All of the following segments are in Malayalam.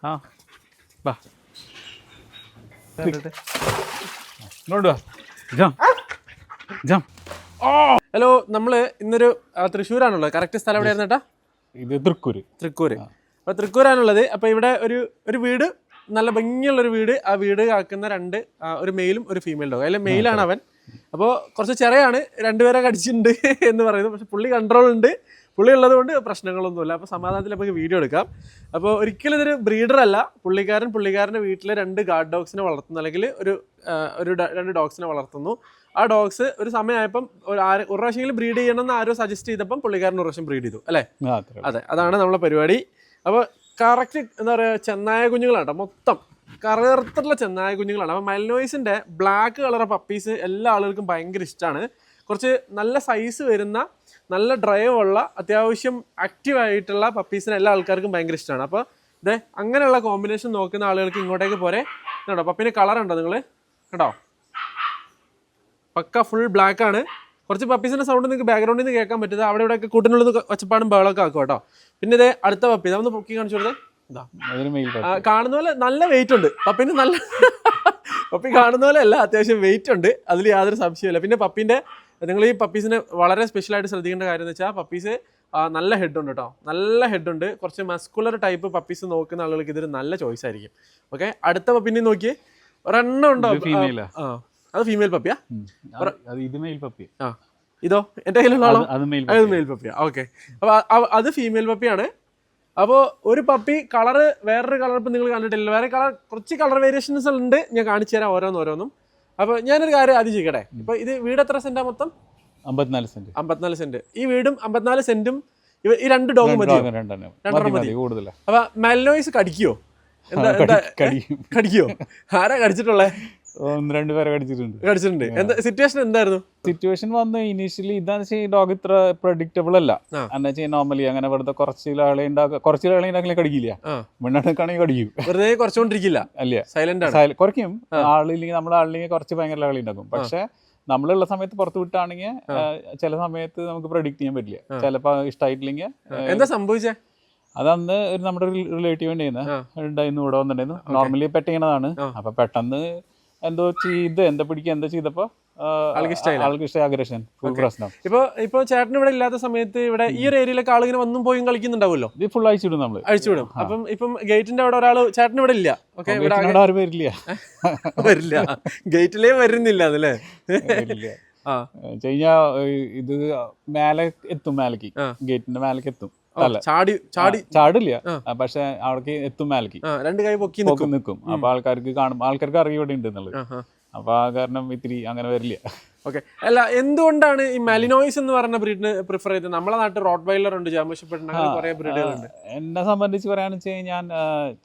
ആ വാ ഇങ്ങോട്ട് വാ ജാം ജാം. ഹലോ, നമ്മള് ഇന്നൊരു തൃശ്ശൂരാണുള്ളത്. കറക്റ്റ് സ്ഥലം എവിടെയായിരുന്നു ചേട്ടാ? ഇത് തൃക്കൂര്. അപ്പോൾ തൃക്കൂരാണുള്ളത്. അപ്പോൾ ഇവിടെ ഒരു വീട്, നല്ല ഭംഗിയുള്ളൊരു വീട്. ആ വീട് കാക്കുന്ന ഒരു മെയിലും ഒരു ഫീമെയിൽ ഡോഗ്. അതിൽ മെയിലാണ് അവൻ. അപ്പോൾ കുറച്ച് ചെറിയാണ്, രണ്ടുപേരെ കടിച്ചിട്ടുണ്ട് എന്ന് പറയുന്നു. പക്ഷെ പുള്ളി കൺട്രോൾ ഉണ്ട്. പുള്ളി ഉള്ളത് കൊണ്ട് പ്രശ്നങ്ങളൊന്നുമില്ല. അപ്പോൾ സമാധാനത്തിൽ നമുക്ക് വീഡിയോ എടുക്കാം. അപ്പോൾ ഒരിക്കലും ഇതൊരു ബ്രീഡറല്ല. പുള്ളിക്കാരൻ്റെ വീട്ടിൽ 2 ഗാർഡ് ഡോഗ്സിനെ വളർത്തുന്നു, അല്ലെങ്കിൽ ഒരു 2 ഡോഗ്സിനെ വളർത്തുന്നു. ആ ഡോഗ്സ് ഒരു സമയമായപ്പം ഒരു പ്രാവശ്യമെങ്കിലും ബ്രീഡ് ചെയ്യണമെന്ന് ആരോ സജസ്റ്റ് ചെയ്തപ്പം പുള്ളിക്കാരൻ ഒരു പ്രാവശ്യം ബ്രീഡ് ചെയ്തു അല്ലേ? അതെ, അതാണ് നമ്മളെ പരിപാടി. അപ്പോൾ കറക്റ്റ് എന്താ പറയുക, ചെന്നായ കുഞ്ഞുങ്ങളാണ് മൊത്തം കറുത്തിട്ടുള്ള ചെന്നായ കുഞ്ഞുങ്ങളാണ്. അപ്പോൾ മൽനോയ്സിൻ്റെ ബ്ലാക്ക് കളർ പപ്പീസ് എല്ലാ ആളുകൾക്കും ഭയങ്കര ഇഷ്ടമാണ്. കുറച്ച് നല്ല സൈസ് വരുന്ന, നല്ല ഡ്രൈവ് ഉള്ള, അത്യാവശ്യം ആക്റ്റീവായിട്ടുള്ള പപ്പീസിന് എല്ലാ ആൾക്കാർക്കും ഭയങ്കര ഇഷ്ടമാണ്. അപ്പോൾ ഇതേ അങ്ങനെയുള്ള കോമ്പിനേഷൻ നോക്കുന്ന ആളുകൾക്ക് ഇങ്ങോട്ടേക്ക് പോരെ. കേട്ടോ, പപ്പീൻ്റെ കളറുണ്ടോ നിങ്ങൾ കേട്ടോ? പക്ക ഫുൾ ബ്ലാക്ക് ആണ്. കുറച്ച് പപ്പീസിൻ്റെ സൗണ്ട് നിങ്ങൾക്ക് ബാക്ക്ഗ്രൗണ്ടിൽ നിന്ന് കേൾക്കാൻ പറ്റുന്നത്. അവിടെ ഇവിടെയൊക്കെ കൂട്ടിനുള്ളത് ഒച്ചപ്പാടും ബഹളമൊക്കെ ആക്കും കേട്ടോ. പിന്നെ ഇതേ അടുത്ത പപ്പി നമ്മൾ പൊക്കി കാണിച്ചു കൊടുത്തേ. കാണുന്ന പോലെ നല്ല വെയിറ്റ് ഉണ്ട് പപ്പീന്. പപ്പി കാണുന്ന പോലെ അല്ല, അത്യാവശ്യം വെയിറ്റ് ഉണ്ട്, അതിൽ യാതൊരു സംശയമില്ല. പിന്നെ പപ്പീൻ്റെ നിങ്ങൾ ഈ പപ്പീസിന് വളരെ സ്പെഷ്യലായിട്ട് ശ്രദ്ധിക്കേണ്ട കാര്യം എന്ന് വെച്ചാൽ പപ്പീസ് നല്ല ഹെഡ് ഉണ്ട് കേട്ടോ, നല്ല ഹെഡ് ഉണ്ട്. കുറച്ച് മസ്കുലർ ടൈപ്പ് പപ്പീസ് നോക്കുന്ന ആളുകൾക്ക് ഇതൊരു നല്ല ചോയ്സ് ആയിരിക്കും. ഓക്കെ, അടുത്ത പപ്പീനെ നോക്കിയേ. ഒരെണ്ണം ഉണ്ടോ? അത് ഫീമെയിൽ പപ്പിയാ? ഇതോ എൻ്റെ കയ്യിലുള്ള ആളോ? അത് മെയിൽ പപ്പിയാ. ഓക്കെ, അപ്പോൾ അത് ഫീമെയിൽ പപ്പിയാണ്. അപ്പോൾ ഒരു പപ്പി കളറ്, വേറൊരു കളർ ഇപ്പം നിങ്ങൾ കണ്ടിട്ടില്ല. വേറെ കുറച്ച് കളർ വേരിയേഷൻസ് ഉണ്ട്, ഞാൻ കാണിച്ചു തരാം ഓരോന്നും. അപ്പോൾ ഞാനൊരു കാര്യം ആദ്യം ചെയ്യട്ടെ. ഇപ്പോൾ ഇത് വീട് എത്ര സെൻറ്റാ മൊത്തം? 54 സെന്റ്. ഈ വീടും 54 സെന്റും ഈ 2 ഡോഗ് മതിയോ? 2 മതി. അപ്പോൾ മൽനോയ്സ് കടിക്കുവോ? കടിക്കുവോ? ആരാ കടിച്ചിട്ടുള്ളേ? 1-2 പേരെ കടിച്ചിട്ടുണ്ട്. എന്താ സിറ്റുവേഷൻ വന്ന് ഇനീഷ്യലി ഇതാന്ന് വെച്ചാൽ ഈ ഡോഗ് ഇത്ര പ്രഡിക്റ്റബിൾ അല്ല. എന്താ വെച്ചാൽ നോർമലി അങ്ങനെ വെറുതെ കുറച്ച് ഉണ്ടാക്കില്ല കടിക്കില്ല. മുന്നോട്ടാണെങ്കിൽ കടിക്കും, വെറുതെ കുറച്ചുകൊണ്ടിരിക്കില്ല. അല്ല, സൈലന്റ് കുറയ്ക്കും. ആളില്ലെങ്കിൽ നമ്മുടെ ആളില്ലെങ്കിൽ കുറച്ച് ഭയങ്കര കളി ഉണ്ടാക്കും. പക്ഷെ നമ്മളുള്ള സമയത്ത് പുറത്ത് വിട്ടാണെങ്കിൽ ചില സമയത്ത് നമുക്ക് പ്രഡിക്ട് ചെയ്യാൻ പറ്റില്ല. ചിലപ്പോ ഇഷ്ടമായിട്ടില്ലെങ്കിൽ. എന്താ സംഭവിച്ചേ? അതന്ന് നമ്മുടെ ഒരു റിലേറ്റീവ് ഉണ്ടായിരുന്നു, ഇവിടെ വന്നിട്ടുണ്ടായിരുന്നു. നോർമലി പെറ്റ് ചെയ്യണതാണ്. അപ്പൊ പെട്ടെന്ന് എന്തോ ചെയ്തപ്പോ ആൾക്ക് ഇഷ്ടമായി, അഗ്രഷൻ, ഫുൾ പ്രശ്നം. ഇപ്പൊ ചേട്ടൻ ഇവിടെ ഇല്ലാത്ത സമയത്ത് ഇവിടെ ഈ ഒരു ഏരിയയിലൊക്കെ ആളിങ്ങനെ വന്നും പോയും കളിക്കുന്നുണ്ടാവുമല്ലോ. ഇത് ഫുൾ അഴിച്ചുവിടും, നമ്മള് അഴിച്ചുവിടും. അപ്പം ഇപ്പം ഗേറ്റിന്റെ അവിടെ ഒരാൾ ചേട്ടൻ ഇവിടെ ഇല്ല. വരില്ല, ഗേറ്റിലേ വരുന്നില്ല അതല്ലേ? ഇത് മേലെ എത്തും, മേലേക്ക് ഗേറ്റിന്റെ മേലേക്ക് എത്തും. ചാടില്ല, പക്ഷെ അവിടേക്ക് എത്തും, മേലേക്ക് 2 കൈ പൊക്കി നിൽക്കും. അപ്പൊ ആൾക്കാർക്ക് അറിയും ഇവിടെ ഉണ്ടെന്നുള്ളത്. അപ്പൊ ആ കാരണം ഇത്തിരി അങ്ങനെ വരില്ല. ഓക്കെ, അല്ല എന്തുകൊണ്ടാണ് ഈ മലിനോയ്സ് എന്ന് പറഞ്ഞ ബ്രീഡിന് പ്രിഫർ ചെയ്തത്? നമ്മളെ നാട്ടിൽ റോട്ട് വൈലർ ഉണ്ട്, ജർമ്മൻ ഷെപ്പേർഡ് ഉണ്ട്, അങ്ങനെ കുറെ ബ്രീഡുകളുണ്ട്. എന്നെ സംബന്ധിച്ച് പറയാന്ന് വെച്ചാൽ ഞാൻ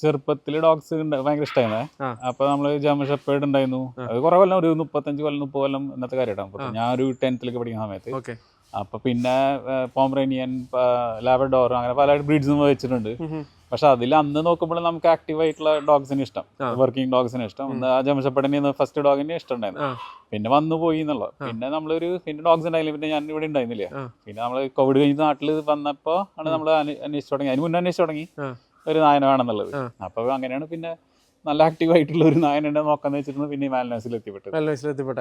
ചെറുപ്പത്തിൽ ഡോഗ്സ് ഭയങ്കര ഇഷ്ടമായിരുന്നേ. അപ്പൊ നമ്മള് ജർമ്മൻ ഷെപ്പേർഡ് ഉണ്ടായിരുന്നു. അത് കുറെ കൊല്ലം, ഒരു 30 കൊല്ലം ഇന്നത്തെ കാര്യമായിട്ടാണ്. ഞാൻ ഒരു 10th പഠിക്കുന്ന സമയത്ത്. അപ്പൊ പിന്നെ പോമറേനിയൻ, ലാബ്രഡോർ, അങ്ങനെ പല ബ്രീഡ്സും വെച്ചിട്ടുണ്ട്. പക്ഷെ അതിൽ അന്ന് നോക്കുമ്പോൾ നമുക്ക് ആക്റ്റീവ് ആയിട്ടുള്ള ഡോഗ്സിന് ഇഷ്ടം, വർക്കിംഗ് ഡോഗ്സിന് ഇഷ്ടം. ആ ജർമ്മൻ ഷെപ്പേർഡിന് ഫസ്റ്റ് ഡോഗിന് ഇഷ്ടം ഉണ്ടായിരുന്നു. പിന്നെ വന്നു പോയി എന്നുള്ളത്. പിന്നെ പിന്നെ ഡോഗ്സ് ഉണ്ടായില്ല. പിന്നെ ഞാൻ ഇവിടെ ഉണ്ടായിരുന്നില്ല. പിന്നെ നമ്മള് കോവിഡ് കഴിഞ്ഞ് നാട്ടിൽ വന്നപ്പോ ആണ് നമ്മൾ അന്വേഷിച്ചു തുടങ്ങി. അതിന് മുന്നേ അന്വേഷിച്ചു തുടങ്ങി ഒരു നായന വേണമെന്നുള്ളത്. അപ്പൊ അങ്ങനെയാണ് പിന്നെ നല്ല ആക്റ്റീവ് ആയിട്ടുള്ള ഒരു നായനെ നോക്കാന്ന് വെച്ചിട്ട് പിന്നെ മൽനോയ്സിൽ എത്തിപ്പെട്ടത്.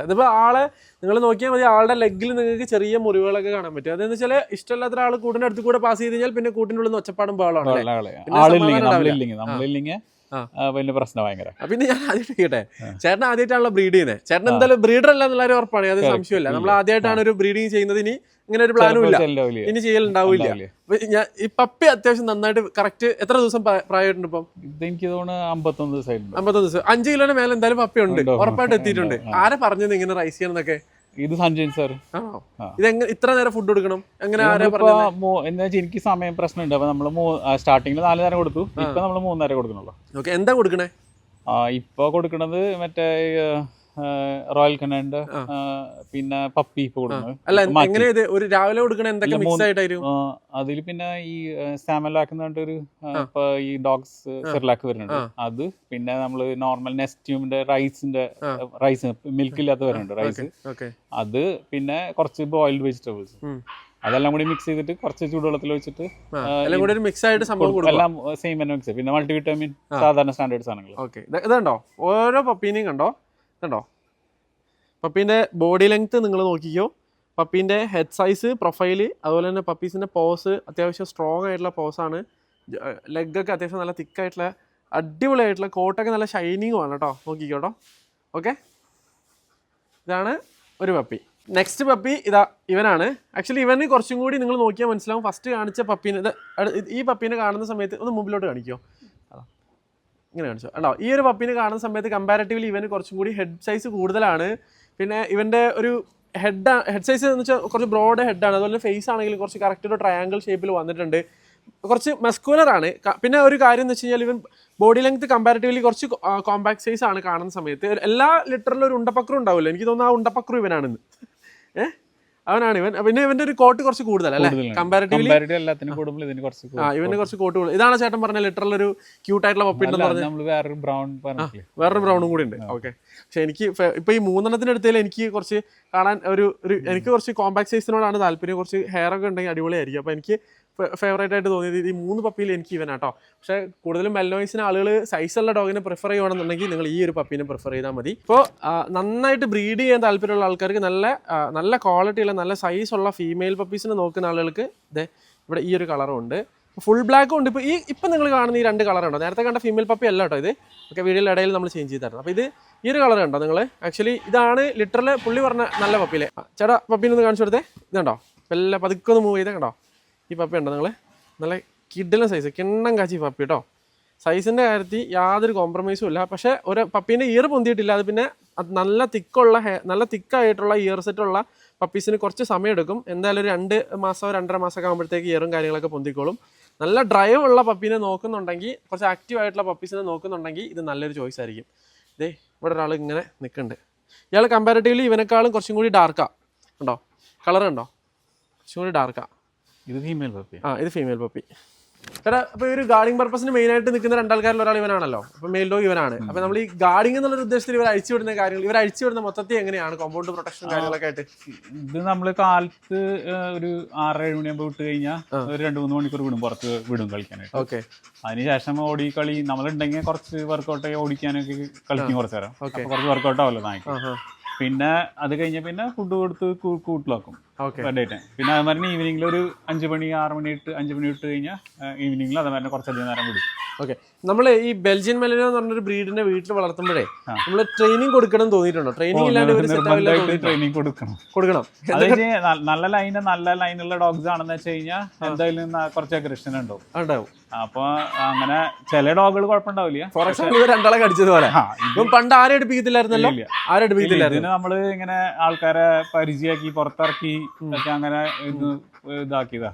ഇതിപ്പോ ആളെ നിങ്ങൾ നോക്കിയാൽ മതി, ആളുടെ ലെഗിൽ നിങ്ങൾക്ക് ചെറിയ മുറിവുകളൊക്കെ കാണാൻ പറ്റും. അതെന്ന് വെച്ചാൽ ഇഷ്ടമില്ലാത്ത ആൾ കൂട്ടിന്റെ അടുത്ത് കൂടെ പാസ് ചെയ്ത് കഴിഞ്ഞാൽ പിന്നെ കൂട്ടിൻ്റെ ഉള്ളിൽ നിന്ന് ഒച്ചപ്പാടും ബഹളമാണ്. നമ്മളില്ലെങ്കിൽ വലിയ പ്രശ്നം ഭയങ്കര. പിന്നെ ഞാൻ ആദ്യമായിട്ട് ചെയ്യട്ടെ, ചേട്ടൻ ആദ്യമായിട്ടാണല്ലോ ബ്രീഡ് ചെയ്യുന്നത്. ചേട്ടൻ എന്തായാലും ബ്രീഡർ അല്ല എന്നുള്ള ഉറപ്പാണ്, അത് സംശയമില്ല. നമ്മൾ ആദ്യമായിട്ടാണ് ഒരു ബ്രീഡിങ് ചെയ്യുന്നത്. ഇനി ഇങ്ങനെ ഒരു പ്ലാനും ഇല്ല, ഇനി ചെയ്യലുണ്ടാവില്ല. ഞാൻ ഈ പപ്പി അത്യാവശ്യം നന്നായിട്ട് കറക്റ്റ് എത്ര ദിവസം പ്രായമായിട്ടുണ്ട് ഇപ്പം? എനിക്ക് തോന്നുന്നു 51 ദിവസം. 5 കിലോന് മേലെ എന്തായാലും പപ്പി ഉണ്ട്, ഉറപ്പായിട്ട് എത്തിയിട്ടുണ്ട്. ആരെ പറഞ്ഞത് ഇങ്ങനെ റൈസ് ചെയ്യണമെന്നൊക്കെ? ഇത് സഞ്ജയൻ സാർ. ഇതെങ്ങനെ ഇത്ര നേരം ഫുഡ് കൊടുക്കണം? എങ്ങനെ എന്താ എനിക്ക് സമയം പ്രശ്നമുണ്ട്. അപ്പൊ നമ്മള് സ്റ്റാർട്ടിങ്ങിൽ 4 നേരം കൊടുത്തു. ഇപ്പൊ നമ്മള് 3 നേരം കൊടുക്കണല്ലോ. എന്താ കൊടുക്കണേ? ഇപ്പൊ കൊടുക്കണത് മറ്റേ റോയൽ കനാൻഡ്, പിന്നെ പപ്പി ഇപ്പൊ കൊടുക്കുന്നത്. ഒരു രാവിലെ കൊടുക്കണ എന്തൊക്കെ മിക്സ് ആയിട്ടായിരിക്കും? അതിൽ പിന്നെ ഈ സാമലാക്ക് എന്ന് പറഞ്ഞിട്ടൊരു ഈ ഡോഗ്സ് സെർലാക്ക് വരുന്നുണ്ട്. അത് പിന്നെ നമ്മള് നോർമൽ നെസ്റ്റ്യൂമിന്റെ റൈസ് മിൽക്ക് ഇല്ലാത്ത വരുന്നുണ്ട് റൈസ്. അത് പിന്നെ കുറച്ച് ബോയിൽഡ് വെജിറ്റബിൾസ്. അതെല്ലാം കൂടി മിക്സ് ചെയ്തിട്ട് കുറച്ച് ചൂടുവെള്ളത്തിൽ വെച്ചിട്ട് എല്ലാം കൂടി ഒരു മിക്സ് ആയിട്ട് സംഭവം കൊടുക്കും. എല്ലാം സെയിം തന്നെ മിക്സ്. പിന്നെ മൾട്ടിവിറ്റാമിൻ സാധാരണ സ്റ്റാൻഡേർഡ് സാധനങ്ങൾ. ഓക്കെ, ഇതുണ്ടോ ഓരോ പപ്പീനെയും കണ്ടോ, ഇതുണ്ടോ പപ്പീൻ്റെ ബോഡി ലെങ്ത് നിങ്ങൾ നോക്കിക്കോ, പപ്പീൻ്റെ ഹെഡ് സൈസ്, പ്രൊഫൈല്, അതുപോലെ തന്നെ പപ്പീസിൻ്റെ പോസ് അത്യാവശ്യം സ്ട്രോങ് ആയിട്ടുള്ള പോസാണ്. ലെഗൊക്കെ അത്യാവശ്യം നല്ല തിക്കായിട്ടുള്ള അടിപൊളിയായിട്ടുള്ള, കോട്ടൊക്കെ നല്ല ഷൈനിങ്ങും ആണ് കേട്ടോ, നോക്കിക്കോട്ടോ. ഓക്കെ, ഇതാണ് ഒരു പപ്പി. നെക്സ്റ്റ് പപ്പി ഇതാ ഇവനാണ്. ആക്ച്വലി ഇവന് കുറച്ചും കൂടി നിങ്ങൾ നോക്കിയാൽ മനസ്സിലാവും. ഫസ്റ്റ് കാണിച്ച പപ്പീനെ, ഈ പപ്പീനെ കാണുന്ന സമയത്ത് ഒന്ന് മുമ്പിലോട്ട് കാണിക്കുമോ, ഇങ്ങനെ കാണിച്ചോ, ഉണ്ടോ? ഈ ഒരു പപ്പീനെ കാണുന്ന സമയത്ത് കമ്പാരിറ്റീവ്ലി ഇവന് കുറച്ചും കൂടി ഹെഡ് സൈസ് കൂടുതലാണ്. പിന്നെ ഇവൻ്റെ ഒരു ഹെഡ് സൈസ് എന്ന് വെച്ചാൽ കുറച്ച് ബ്രോഡ് ഹെഡാണ്. അതുപോലെ ഫേസ് ആണെങ്കിലും കുറച്ച് കറക്റ്റ് ഒരു ട്രയാങ്കിൾ ഷേപ്പിൽ വന്നിട്ടുണ്ട്, കുറച്ച് മസ്കുലറാണ്. പിന്നെ ഒരു കാര്യം എന്ന് വെച്ച് കഴിഞ്ഞാൽ ഇവൻ ബോഡി ലെങ്ത് കമ്പാരിറ്റീവ്ലി കുറച്ച് കോമ്പാക്ട് സൈസ് ആണ് കാണുന്ന സമയത്ത്. എല്ലാ ലിറ്ററിലും ഒരു ഉണ്ടപ്പക്രു ഉണ്ടാവില്ല, എനിക്ക് തോന്നുന്നു ആ ഉണ്ടപ്പക്രു ഇവനാണെന്ന്. അവനാണ് ഇവൻ. പിന്നെ ഇവന്റെ ഒരു കോട്ട് കുറച്ച് കൂടുതലല്ലേ കമ്പാരിറ്റീവ്ലി, ഇവന് കുറച്ച് കോട്ട് കൂടുതൽ. ഇതാണ് ചേട്ടൻ പറഞ്ഞ ലിറ്ററിൽ ഒരു ക്യൂട്ട് ആയിട്ടുള്ള പപ്പി ഉണ്ടെന്ന് പറഞ്ഞാൽ വേറൊരു ബ്രൗണും കൂടി ഉണ്ട്. ഓക്കെ, പക്ഷെ എനിക്ക് ഇപ്പൊ ഈ 3 എടുത്തതിൽ എനിക്ക് കുറച്ച് കാണാൻ ഒരു എനിക്ക് കുറച്ച് കോമ്പാക്ട് സൈസിനോടാണ് താല്പര്യം. കുറച്ച് ഹെയർ ഒക്കെ ഉണ്ടെങ്കിൽ അടിപൊളിയായിരിക്കും. അപ്പൊ എനിക്ക് ഫേവറേറ്റ് ആയിട്ട് തോന്നിയത് ഈ 3 പപ്പിയിൽ എനിക്ക് ഇവനാട്ടോ. പക്ഷേ കൂടുതലും മെല്ലോയ്സിന് ആളുകൾ സൈസുള്ള ഡോഗിനെ പ്രിഫർ ചെയ്യുകയാണെന്നുണ്ടെങ്കിൽ നിങ്ങൾ ഈ ഒരു പപ്പീനെ പ്രിഫർ ചെയ്താൽ മതി. ഇപ്പോൾ നന്നായിട്ട് ബ്രീഡ് ചെയ്യാൻ താല്പര്യമുള്ള ആൾക്കാർക്ക്, നല്ല ക്വാളിറ്റിയുള്ള നല്ല സൈസുള്ള ഫീമെയിൽ പപ്പീസിനെ നോക്കുന്ന ആളുകൾക്ക് ഇവിടെ ഈ ഒരു കളറും ഉണ്ട്, ഫുൾ ബ്ലാക്കും ഉണ്ട്. ഇപ്പോൾ ഇപ്പം നിങ്ങൾ കാണുന്ന ഈ 2 കളറുണ്ടോ, നേരത്തെ കണ്ട ഫീമെയിൽ പപ്പി അല്ല കേട്ടോ ഇത്, ഒക്കെ വീഡിയോയുടെ ഇടയിൽ നമ്മൾ ചേഞ്ച് ചെയ്തായിരുന്നു. അപ്പോൾ ഈ ഒരു കളർ കണ്ടോ നിങ്ങൾ, ആക്ച്വലി ഇതാണ് ലിറ്ററിൽ പുള്ളി പറഞ്ഞ നല്ല പപ്പിയിലെ. ചേട്ടാ പപ്പീനൊന്ന് കാണിച്ചു കൊടുത്തേ, ഇതുണ്ടോ എല്ലാം പതുക്കെ ഒന്ന് മൂവ് ചെയ്തേ, കണ്ടോ ഈ പപ്പി ഉണ്ടോ നിങ്ങൾ, നല്ല കിഡിലും സൈസ് കിണ്ണം കാച്ചി പപ്പി കേട്ടോ. സൈസിൻ്റെ കാര്യത്തിൽ യാതൊരു കോംപ്രമൈസും ഇല്ല. പക്ഷേ ഒരു പപ്പീൻ്റെ ഇയർ പൊന്തിയിട്ടില്ല. അത് പിന്നെ നല്ല തിക്കായിട്ടുള്ള ഇയർ സെറ്റുള്ള പപ്പീസിന് കുറച്ച് സമയം എടുക്കും. എന്തായാലും ഒരു 2 മാസമോ 2.5 മാസമൊക്കെ ആകുമ്പോഴത്തേക്ക് ഇയറും കാര്യങ്ങളൊക്കെ പൊന്തിക്കോളും. നല്ല ഡ്രൈവ് ഉള്ള പപ്പീനെ നോക്കുന്നുണ്ടെങ്കിൽ, കുറച്ച് ആക്റ്റീവ് ആയിട്ടുള്ള പപ്പീസിനെ നോക്കുന്നുണ്ടെങ്കിൽ ഇത് നല്ലൊരു ചോയ്സ് ആയിരിക്കും. ഇവിടെ ഒരാൾ ഇങ്ങനെ നിൽക്കുന്നുണ്ട്. ഇയാൾ കമ്പാരിറ്റീവ്ലി ഇവനേക്കാളും കുറച്ചും കൂടി ഡാർക്കാണ്, ഉണ്ടോ കളർ ഉണ്ടോ, കുറച്ചും കൂടി ഡാർക്കാണ്. ഇത് ഫീമെയിൽ പപ്പി. ഇത് ഫീമെയിൽ പപ്പി. ചേട്ടാ അപ്പോൾ ഒരു ഗാർഡിങ് പർപ്പസിന് മെയിനായിട്ട് നിൽക്കുന്ന 2 ആൾക്കാരിൽ ഒരാൾ ഇവനാണല്ലോ. അപ്പോൾ മെയിൽ ഡോഗ് ഇവനാണ്. അപ്പോൾ നമ്മൾ ഈ ഗാർഡിങ് എന്നുള്ള ഉദ്ദേശത്തിൽ ഇവർ അഴിച്ചുവിടുന്ന കാര്യങ്ങൾ, ഇവർ അഴിച്ചുവിടുന്ന മൊത്തത്തിൽ എങ്ങനെയാണ് കോമ്പൗണ്ട് പ്രൊട്ടക്ഷൻ കാര്യങ്ങളൊക്കെ ആയിട്ട്? ഇത് നമ്മൾ കാലത്ത് ഒരു 6-7 മണിയാകുമ്പോൾ വിട്ട് കഴിഞ്ഞാൽ ഒരു 2-3 മണിക്കൂർ പുറത്ത് വിടും കളിക്കാനായിട്ട്. ഓക്കെ, അതിനുശേഷം ഓടിക്കളി നമ്മളുണ്ടെങ്കിൽ കുറച്ച് വർക്കൗട്ട് ഓടിക്കാനൊക്കെ കളിക്കും കുറച്ച് നേരം. കുറച്ച് വർക്കൗട്ട് ആവല്ലോ നായ്ക്ക്. പിന്നെ അത് കഴിഞ്ഞ പിന്നെ ഫുഡ് കൊടുത്ത് കൂട്ടിലാക്കും. പിന്നെ അതുമാതിരി ഈവനിങ്ങിൽ ഒരു 5 മണി 6 മണി 5 മണി ഇട്ട് കഴിഞ്ഞാൽ ഈവനിങ്ങിൽ അതുമാതിരി കുറച്ചധികം നേരം വിടും. ഓക്കെ, നമ്മൾ ഈ ബെൽജിയൻ മെലിനോ എന്ന് പറഞ്ഞൊരു ബ്രീഡിനെ വീട്ടിൽ വളർത്തുമ്പോഴേ നമ്മൾ ട്രെയിനിങ് കൊടുക്കണം തോന്നിയിട്ടുണ്ടോ? ട്രെയിനിങ് ഇല്ലാണ്ട് ട്രെയിനിങ് കൊടുക്കണം. നല്ല ലൈനുള്ള ഡോഗ്സ് ആണെന്ന് വെച്ച് കഴിഞ്ഞാൽ എന്തായാലും കുറച്ച് അഗ്രഷൻ ഉണ്ടാവും. അപ്പൊ അങ്ങനെ ചില ഡോഗുകൾ കുഴപ്പമുണ്ടാവില്ല. ഫോർ എക്സാമ്പിൾ 2 ആളെ കടിച്ചതുപോലെ പണ്ട് ആരും എടുപ്പിക്കത്തില്ലായിരുന്നല്ലോ, ആരും എടുപ്പിക്കത്തില്ലായിരുന്നു. നമ്മള് ഇങ്ങനെ ആൾക്കാരെ പരിചയമാക്കി പുറത്തിറക്കി ഒക്കെ അങ്ങനെ ഇതാക്കിയതാ.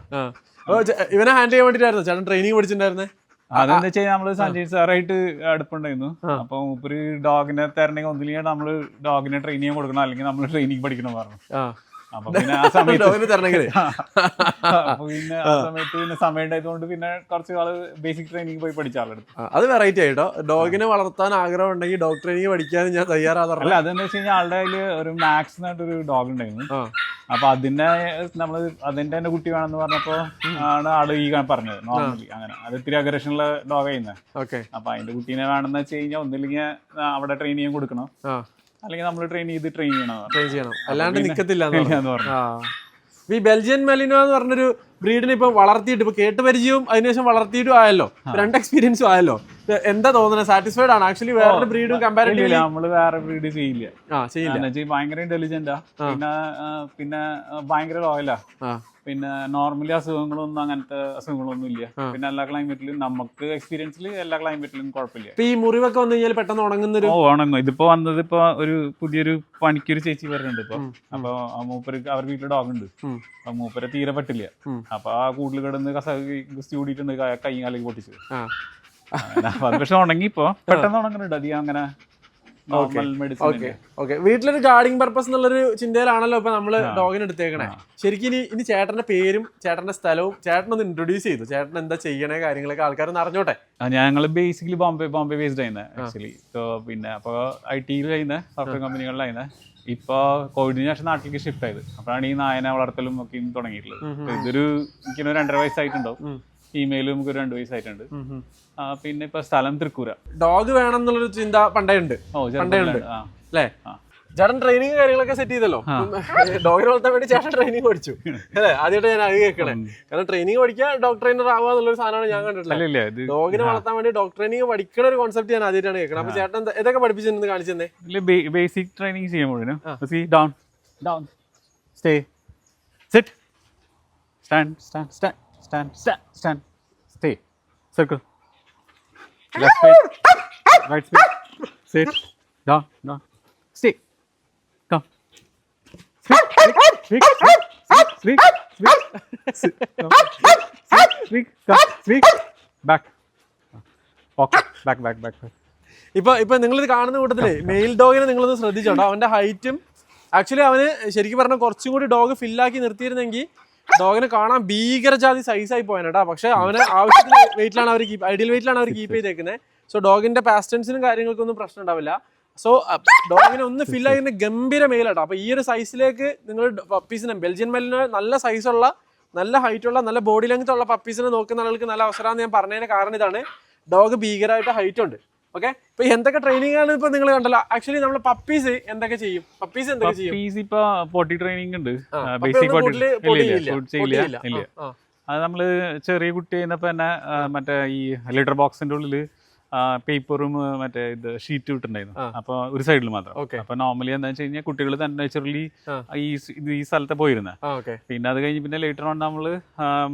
ഇവനെ ഹാൻഡിൽ ചെയ്യാൻ വേണ്ടിട്ടായിരുന്നു ചേട്ടൻ ട്രെയിനിങ് പഠിച്ചിട്ടുണ്ടായിരുന്നേ. അതെന്താ വെച്ചാൽ നമ്മള് സഞ്ജയ് സാറായിട്ട് അടുപ്പുണ്ടായിരുന്നു. അപ്പൊ ഒരു ഡോഗിനെ തരണമെങ്കിൽ ഒന്നില്ലെങ്കിൽ നമ്മള് ഡോഗിനെ ട്രെയിൻ ചെയ്യാൻ കൊടുക്കണം, അല്ലെങ്കിൽ നമ്മള് ട്രെയിനിങ് പഠിക്കണം പറഞ്ഞു. അപ്പൊ പിന്നെ ആ സമയത്ത് സമയം ഉണ്ടായതുകൊണ്ട് പിന്നെ കുറച്ച് ആള് ബേസിക് ട്രെയിനിങ് പോയി പഠിച്ച ആളെടുത്തു. അത് വെറൈറ്റി ആയിട്ടോ. ഡോഗിനെ വളർത്താൻ ആഗ്രഹം ഉണ്ടെങ്കിൽ ഡോഗ് ട്രെയിനിങ് പഠിക്കാനും ഞാൻ തയ്യാറാകാറില്ല. അല്ല, അതെന്ന് വെച്ച് കഴിഞ്ഞാൽ ആളുടെ കയ്യില് ഒരു മാക്സ് എന്നായിട്ടൊരു ഡോഗ് ഉണ്ടായിരുന്നു. അപ്പൊ അതിന്റെ തന്നെ കുട്ടി വേണമെന്ന് പറഞ്ഞപ്പോ ആണ് ആള് ഈ പറഞ്ഞത്. നോർമലി അങ്ങനെ അത് ഇത്തിരി അഗ്രഷനുള്ള ഡോഗ് ആയിരുന്നു. അപ്പൊ അതിന്റെ കുട്ടീനെ വേണമെന്ന് വെച്ച് കഴിഞ്ഞാൽ ഒന്നില്ലെങ്കിൽ അവിടെ ട്രെയിൻ ചെയ്യാൻ കൊടുക്കണം, അല്ലെങ്കിൽ നമ്മൾ ട്രെയിൻ ചെയ്യണം, അല്ലാണ്ട് നിക്കത്തില്ല. ഈ ബെൽജിയൻ മെലിനോ എന്ന് പറഞ്ഞൊരു ബ്രീഡിനെ ഇപ്പൊ വളർത്തിയിട്ട് ഇപ്പൊ കേട്ട് പരിചയവും അതിനുശേഷം വളർത്തിയിട്ടും ആയല്ലോ, 2 എക്സ്പീരിയൻസും ആയല്ലോ. എന്താ തോന്നുന്നത്? സാറ്റിസ്ഫൈഡ് ആണ്? ആക്ച്വലി വേറെ ബ്രീഡും കമ്പാരിറ്റീവ്ലി നമ്മള് വേറെ ബ്രീഡ് ചെയ്യില്ല. ഭയങ്കര ഇന്റലിജന്റാ, പിന്നെ ഭയങ്കര ലോയലാ. പിന്നെ നോർമലി അങ്ങനത്തെ അസുഖങ്ങളൊന്നും ഇല്ല. പിന്നെ എല്ലാ ക്ലൈമറ്റിലും നമുക്ക് എക്സ്പീരിയൻസിൽ എല്ലാ ക്ലൈമറ്റിലും കുഴപ്പമില്ല. ഈ മുറിവൊക്കെ വന്നു കഴിഞ്ഞാൽ പെട്ടെന്ന് ഉണങ്ങും. ഇതിപ്പോ വന്നത് ഇപ്പൊ ഒരു പുതിയൊരു പണിക്കൊരു ചേച്ചി വരുന്നുണ്ട് ഇപ്പൊ. അപ്പൊ മൂപ്പർക്ക് അവരുടെ വീട്ടിൽ ഡോഗ് ഉണ്ട്. അപ്പൊ മൂപ്പരെ തീരെ പറ്റില്ല. അപ്പൊ ആ കൂടുതൽ കിടന്ന് സ്റ്റൂഡിയിട്ടുണ്ട്, കൈ കാലേക്ക് പൊട്ടിച്ചു. പക്ഷെ ഉണങ്ങി ഇപ്പൊ പെട്ടെന്ന് ഉണങ്ങുന്നുണ്ട് അധികം അങ്ങനെ. വീട്ടിലൊരു ഗാർഡിങ് പർപ്പസ് എന്നുള്ളൊരു ചിന്തയിലാണല്ലോ ഇപ്പൊ നമ്മള് ഡോഗിനെ എടുത്തേക്കണേ. ശരിക്കും ഇനി ചേട്ടന്റെ പേരും ചേട്ടന്റെ സ്ഥലവും ചേട്ടനൊന്ന് ഇൻട്രൊഡ്യൂസ് ചെയ്തു. ചേട്ടൻ എന്താ ചെയ്യണേ കാര്യങ്ങളൊക്കെ ആൾക്കാരൊന്ന് അറിഞ്ഞോട്ടെ. ഞങ്ങള് ബേസിക്കലി ബോംബെ ബേസ്ഡ് ആയിരുന്നു ആക്ച്വലി. പിന്നെ അപ്പൊ IT ചെയ്യുന്ന സോഫ്റ്റ്വെയർ കമ്പനികളിലായിരുന്നു. ഇപ്പൊ കോവിഡിന് ശേഷം നാട്ടിലേക്ക് ഷിഫ്റ്റ് ആയത്. അപ്പോഴാണ് ഈ നായനെ വളർത്തലും ഒക്കെ തുടങ്ങിയിട്ടുള്ളത്. ഇതൊരു എനിക്കൊരു 2.5 വയസ്സായിട്ടുണ്ടാവും. ഫീമെയിലും നമുക്ക് 2 വയസ്സായിട്ടുണ്ട്. പിന്നെ ഇപ്പൊ സ്ഥലം തൃക്കൂര. ഡോഗ് വേണം എന്നുള്ളൊരു ചിന്ത പണ്ടേ ഉണ്ട്. അല്ലേ? ചേട്ടൻ ട്രെയിനിങ് കാര്യങ്ങളൊക്കെ സെറ്റ് ചെയ്തല്ലോ. ഡോഗിനെ വളർത്താൻ വേണ്ടി ചേട്ടൻ ട്രെയിനിങ് പഠിച്ചു അല്ലേ? ആദ്യമായിട്ട് ഞാൻ അത് കേൾക്കണേ. കാരണം ട്രെയിനിങ് പഠിക്കാൻ ഡോഗ് ട്രെയിനർ ആവുക എന്നുള്ളൊരു സാധനമാണ് ഞാൻ കണ്ടിട്ടുള്ളത്. ഡോഗിനെ വളർത്താൻ വേണ്ടി ഡോഗ് ട്രെയിനിങ് പഠിക്കണ ഒരു കോൺസെപ്റ്റ് ഞാൻ ആദ്യമായിട്ടാണ് കേൾക്കണം. അപ്പൊ ചേട്ടൻ ഇതൊക്കെ പഠിപ്പിച്ചിരുന്ന് കാണിച്ചു തന്നെ. ബേസിക് ട്രെയിനിങ് ചെയ്യുമ്പോൾ down down stay sit stand stand stand stand stand stand stay circle left speed right speed sit down down stay come speak back ഇപ്പൊ നിങ്ങളിത് കാണുന്ന കൂട്ടത്തില് മെയിൽ ഡോഗിനെ നിങ്ങളൊന്ന് ശ്രദ്ധിച്ചോട്ടോ. അവന്റെ ഹൈറ്റും ആക്ച്വലി അവന് ശരിക്കും പറഞ്ഞാൽ കുറച്ചും കൂടി ഡോഗ് ഫില്ലാക്കി നിർത്തിയിരുന്നെങ്കിൽ ഡോഗിനെ കാണാൻ ഭീകരജാതി സൈസായി പോയാനേട്ടാ. പക്ഷെ അവന് ആവശ്യത്തിന് വെയിറ്റിലാണ് അവർ ഐഡിയൽ വെയിറ്റിലാണ് അവർ കീപ്പ് ചെയ്തേക്കുന്നത്. സോ ഡോഗിന്റെ പാസ്റ്റൻസിനും കാര്യങ്ങൾക്കൊന്നും പ്രശ്നം ഉണ്ടാവില്ല. സോ ഡോഗിനെ ഒന്ന് ഫില്ലായിരുന്ന ഗംഭീര മെയിലാട്ടോ. അപ്പൊ ഈ ഒരു സൈസിലേക്ക് നിങ്ങൾ പപ്പീസിനെ ബെൽജിയൻ മെയിലിന് നല്ല സൈസുള്ള നല്ല ഹൈറ്റുള്ള നല്ല ബോഡി ലെങ്ത് ഉള്ള പപ്പീസിനെ നോക്കുന്ന ആൾക്ക് നല്ല അവസരമാണെന്ന് ഞാൻ പറഞ്ഞതിന് കാരണം ഇതാണ്. ഡോഗ് ഭീകരമായിട്ട് ഹൈറ്റ് ഉണ്ട്. ഓക്കെ, ഇപ്പൊ എന്തൊക്കെ ട്രെയിനിങ് ആണ് ഇപ്പൊ നിങ്ങൾ കണ്ടല്ലോ. ആക്ച്വലി നമ്മൾ പപ്പീസ് എന്തൊക്കെ ചെയ്യും? പപ്പീസ് എന്തൊക്കെ ചെയ്യും? ഇപ്പൊ പോട്ടി ട്രെയിനിങ് ഉണ്ട്. ബേസിക് അത് നമ്മള് ചെറിയ കുട്ടി കഴിഞ്ഞപ്പോ തന്നെ മറ്റേ ഈ ലിറ്റർ ബോക്സിന്റെ ഉള്ളില് പേപ്പറും മറ്റേ ഇത് ഷീറ്റ് ഇട്ടുണ്ടായിരുന്നു. അപ്പൊ ഒരു സൈഡിൽ മാത്രം. അപ്പൊ നോർമലി എന്താ വെച്ച് കഴിഞ്ഞാൽ കുട്ടികൾ തന്നെ നാച്ചുറലി ഈ സ്ഥലത്തെ പോയിരുന്നത്. പിന്നെ അത് കഴിഞ്ഞ് പിന്നെ ലേറ്റർ ഓൺ നമ്മള്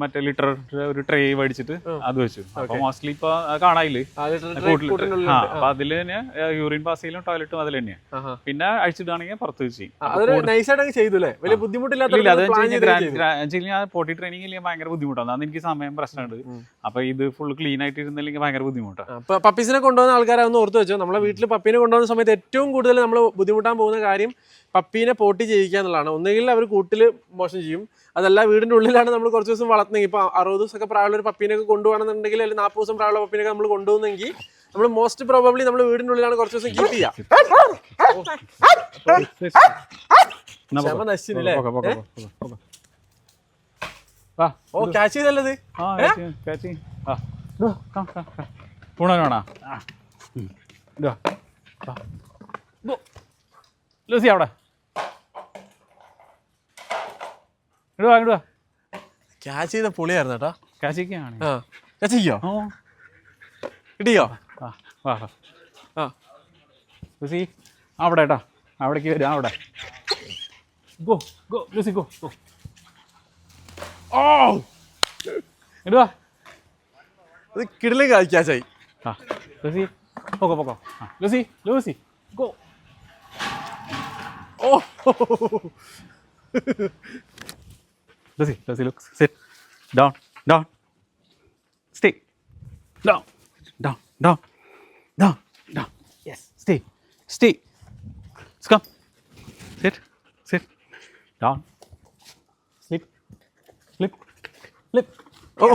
മറ്റേ ലിറ്റർ ഒരു ട്രേ മേടിച്ചിട്ട് അത് വെച്ചു. അപ്പൊ മോസ്റ്റ്ലി ഇപ്പൊ കാണാനില്ല അപ്പൊ അതില് തന്നെ യൂറിൻ പാസ് ചെയ്യലും ടോയ്ലറ്റും അതിൽ തന്നെയാണ്. പിന്നെ അഴിച്ചിടുകയാണെങ്കിൽ പുറത്ത് ചെയ്യും. ഞാൻ പോട്ടി ട്രെയിനിങ് ഭയങ്കര ബുദ്ധിമുട്ടാണ്. അന്ന് എനിക്ക് സമയം പ്രശ്നമുണ്ട്. അപ്പൊ ഇത് ഫുൾ ക്ലീൻ ആയിട്ട് ഇരുന്നില്ലെങ്കിൽ ഭയങ്കര ബുദ്ധിമുട്ടാണ്. പപ്പീസിനെ കൊണ്ടുപോകുന്ന ആൾക്കാരെ ഒന്ന് ഓർത്ത് വെച്ചോ. നമ്മളെ വീട്ടിൽ പപ്പീനെ കൊണ്ടുപോകുന്ന സമയത്ത് ഏറ്റവും കൂടുതൽ നമ്മൾ ബുദ്ധിമുട്ടാൻ പോകുന്ന കാര്യം പപ്പീനെ പോട്ടി ചെയ്യിക്കുക എന്നുള്ളതാണ്. ഒന്നുകിൽ അവർ കൂട്ടിൽ മോശം ചെയ്യും, അതല്ല വീടിൻ്റെ ഉള്ളിലാണ് നമ്മൾ കുറച്ച് ദിവസം വളർത്തുന്നെങ്കിൽ. ഇപ്പോൾ 60 ദിവസമൊക്കെ പ്രായമുള്ള ഒരു പപ്പീനൊക്കെ കൊണ്ടുപോകണമെന്നുണ്ടെങ്കിൽ, അല്ലെങ്കിൽ 40 ദിവസം പ്രായമുള്ള പപ്പീനൊക്കെ നമ്മൾ കൊണ്ടുപോകുന്നെങ്കിൽ നമ്മൾ മോസ്റ്റ് പ്രോബബ്ലി നമ്മൾ വീടിൻ്റെ ഉള്ളിലാണ് കുറച്ച് ദിവസം കീപ്പ് ചെയ്യുക. ഓ ക്യാച്ച് ചെയ്തല്ലത് പൂണനാണോ ലൂസി അവിടെ ഇടുവാ. ക്യാച്ച് ചെയ്ത പൊളിയായിരുന്നു കേട്ടോ. ക്യാച്ച് ചെയ്യോ കിട്ടിയോ? ലൂസി അവിടെ കേട്ടോ, അവിടേക്ക് വരാം. അവിടെ go go Lucy go go. ഓ ഇടുവാ. അത് കിടലേ ക്യാച്ചായി. ലൂസി പോക്കോ പോക്കോ. Lucy Lucy go. ഓ Lucy Lucy look sit down down stay down down down down down yes stay stay come sit sit down slip flip flip. ഓ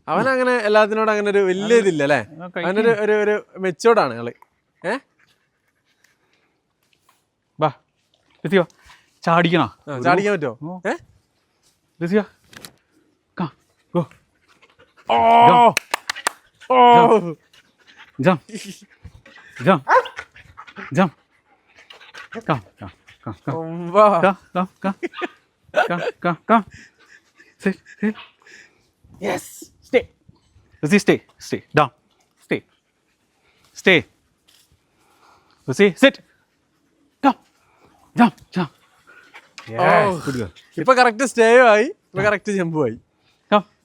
അവനങ്ങനെ എല്ലാത്തിനോടും അങ്ങനെ ഒരു വലിയ ഇതില്ല അല്ലേ? അവനൊരു ഒരു ഒരു മെച്ചോർഡാണ് ആള്. വാ ലൂസിയോ ചാടിക്കണോ? ചാടിക്കാൻ പറ്റുമോ? ലൂസിയോ go. Jump jump jump. Come, come, come, come. Come, come, come. Come, come, come. Sit, sit. Yes. Stay. Lucy, stay. Stay. Down. Stay. Stay. Lucy, sit. Come. Jump, jump. Yes. Good girl. ഇപ്പൊ കറക്റ്റ് സ്റ്റേയും ആയി, ഇപ്പൊ കറക്റ്റ് ജമ്പും ആയി.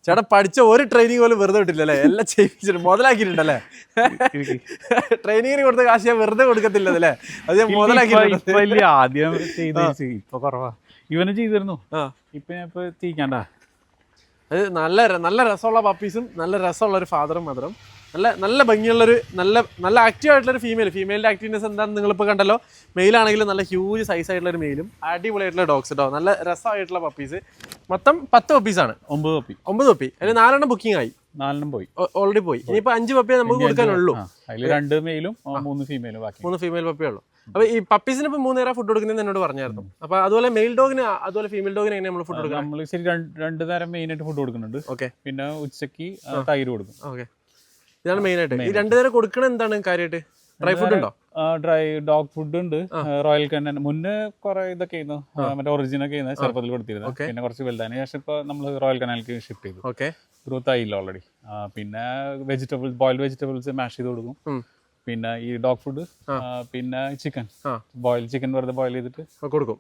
ചേട്ടാ പഠിച്ച ഒരു ട്രെയിനിങ് പോലും വെറുതെ വിട്ടില്ലല്ലേ? എല്ലാം ചെയ്യിച്ചിട്ട് മുതലാക്കിയിട്ടുണ്ടല്ലേ? ട്രെയിനിങ്ങിന് കൊടുത്ത കാശ് ഞാൻ വെറുതെ കൊടുക്കത്തില്ലല്ലേ? അത് ഞാൻ മുതലാക്കി. ആദ്യം ഇപ്പൊ കുറവാ. ഇവന് ചെയ്തിരുന്നു. ഇപ്പൊ ഞാൻ ഇപ്പൊ ചെയ്യിക്കണ്ട. അത് നല്ല നല്ല രസമുള്ള പപ്പീസും നല്ല രസമുള്ള ഒരു ഫാദറും മാത്രം. നല്ല നല്ല ഭംഗിയുള്ളൊരു നല്ല ആക്റ്റീവ് ആയിട്ടുള്ളൊരു ഫീമെയിലിൻ്റെ ആക്റ്റീവ്നെസ് എന്താണെന്ന് നിങ്ങളിപ്പോൾ കണ്ടല്ലോ. മെയിലാണെങ്കിലും നല്ല ഹ്യൂജ് സൈസ് ആയിട്ടുള്ളൊരു മെയിലും അടിപൊളിയായിട്ടുള്ള ഡോഗ്സ് കേട്ടോ. നല്ല രസമായിട്ടുള്ള പപ്പീസ്. മൊത്തം 10 പപ്പീസാണ്. 9 പപ്പി. 9 പപ്പി. അതിൽ 4 ബുക്കിംഗ് ആയി. 4 പോയി ഓൾറെഡി പോയി. ഇനിയിപ്പോ 5 പപ്പിയെ നമുക്ക് കൊടുക്കാനുള്ളൂ. അതിൽ 2 മെയിലും 3 ഫീമെയിലും ബാക്കി 3 ഫീമെയിൽ പപ്പിയേ ഉള്ളൂ. അപ്പൊ ഈ പപ്പീസിന് ഇപ്പൊ 3 നേരം ഫുഡ് കൊടുക്കുന്നത് എന്നോട് പറഞ്ഞായിരുന്നു. അപ്പൊ അതുപോലെ മെയിൽ ഡോഗിന് അതുപോലെ ഫീമെയിൽ ഡോഗിന് എങ്ങനെ നമ്മൾ ഫുഡ് കൊടുക്കുന്നത്? നമ്മൾ ശരി 2 നേരം മെയിൻ ആയിട്ട് ഫുഡ് കൊടുക്കുന്നുണ്ട്. ഓക്കെ. പിന്നെ ഉച്ചക്ക് തൈര് കൊടുക്കും. ഓക്കെ, ഇതാണ് മെയിൻ ആയിട്ട്. ഈ 2 നേരം കൊടുക്കണത് എന്താണ് കാര്യമായിട്ട്? ഡ്രൈ ഫുഡ് ഉണ്ടോ? ഡ്രൈ ഡോഗ് ഫുഡ് ഉണ്ട്. റോയൽ കനൻ മുന്നേ കുറെ ഇതൊക്കെ ആയിരുന്നു, മറ്റേ ഒറിജിനൊക്കെ ചെറുപ്പത്തിൽ കൊടുത്തിരുന്നത്. പിന്നെ കുറച്ച് വലുതായതിനു ശേഷം ഇപ്പൊ നമ്മൾ റോയൽ കനാലിലേക്ക് ഷിഫ്റ്റ് ചെയ്തു. ഓക്കെ. ഗ്രോത്ത് ആയില്ല ഓൾറെഡി. പിന്നെ വെജിറ്റബിൾസ്, ബോയിൽഡ് വെജിറ്റബിൾസ് മാഷ് ചെയ്ത് കൊടുക്കും. പിന്നെ ഈ ഡോഗ് ഫുഡ്, പിന്നെ ചിക്കൻ, ബോയിൽ ചിക്കൻ വെറുതെ ബോയിൽ ചെയ്തിട്ട് കൊടുക്കും.